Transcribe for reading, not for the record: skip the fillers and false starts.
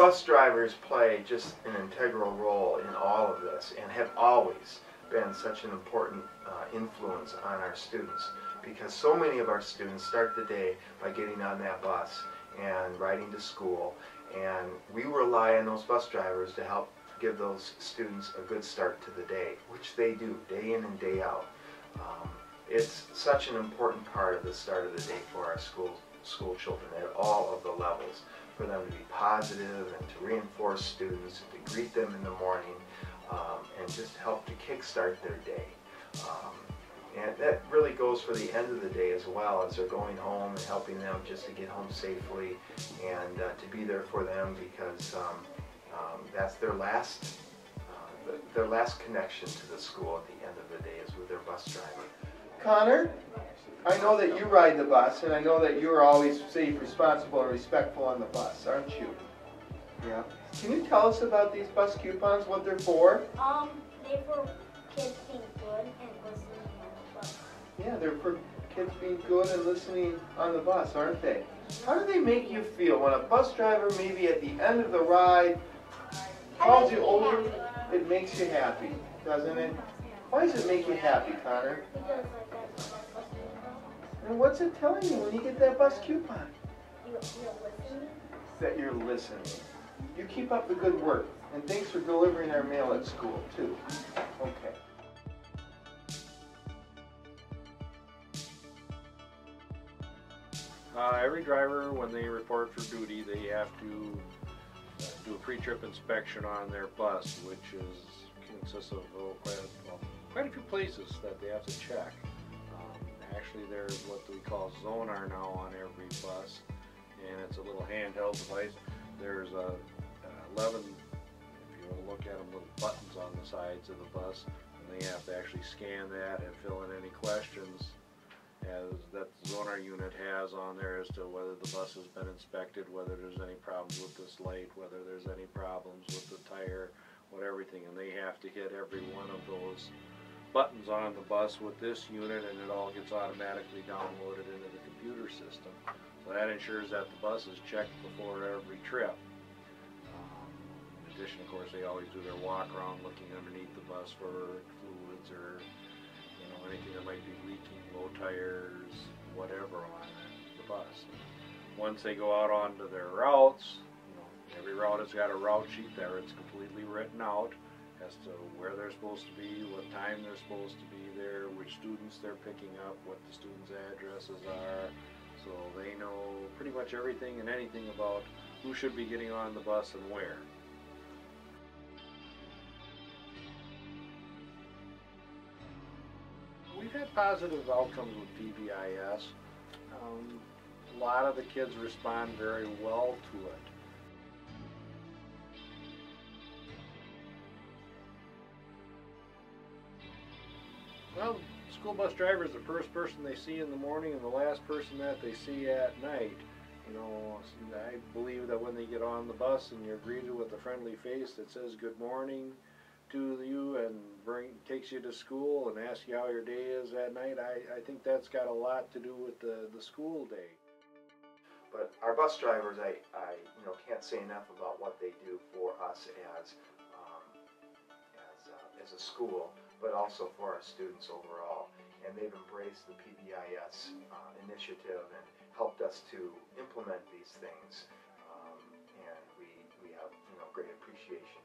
bus drivers play just an integral role in all of this and have always been such an important influence on our students, because so many of our students start the day by getting on that bus and riding to school, and we rely on those bus drivers to help give those students a good start to the day, which they do day in and day out. It's such an important part of the start of the day for our school children at all of the levels, for them to be positive and to reinforce students, to greet them in the morning, and just help to kickstart their day. And that really goes for the end of the day as well, as they're going home and helping them just to get home safely and to be there for them, because that's their last connection to the school at the end of the day is with their bus driver. Connor, I know that you ride the bus, and I know that you're always safe, responsible, and respectful on the bus, aren't you? Yeah. Can you tell us about these bus coupons, what they're for? They're for kids being good and listening on the bus. Yeah, they're for kids being good and listening on the bus, aren't they? How do they make you feel when a bus driver, maybe at the end of the ride, calls you over? It makes you happy, doesn't it? Why does it make you happy, Connor? Because like that's my bus coupon. And what's it telling you when you get that bus coupon? You're listening. That you're listening. You keep up the good work, and thanks for delivering our mail at school, too. Okay. Every driver, when they report for duty, they have to do a pre-trip inspection on their bus, which consists of quite a few places that they have to check. Actually, there's what we call Zonar now on every bus, and it's a little handheld device. There's 11, if you want to look at them, little buttons on the sides of the bus, and they have to actually scan that and fill in any questions that the Zonar unit has on there as to whether the bus has been inspected, whether there's any problems with this light, whether there's any problems with the tire, everything, and they have to hit every one of those buttons on the bus with this unit, and it all gets automatically downloaded into the computer system. So that ensures that the bus is checked before every trip. In addition, of course, they always do their walk around looking underneath the bus for fluids or anything that might be leaking, low tires, whatever on the bus. Once they go out onto their routes, every route has got a route sheet there. It's completely written out as to where they're supposed to be, what time they're supposed to be there, which students they're picking up, what the students' addresses are. So they know pretty much everything and anything about who should be getting on the bus and where. We've had positive outcomes with PBIS. A lot of the kids respond very well to it. Well, school bus driver is the first person they see in the morning and the last person that they see at night. I believe that when they get on the bus and you're greeted with a friendly face that says good morning to you and takes you to school and asks you how your day is at night, I think that's got a lot to do with the school day. But our bus drivers, I can't say enough about what they do for us as a school, but also for our students overall. And they've embraced the PBIS initiative and helped us to implement these things, and we have great appreciation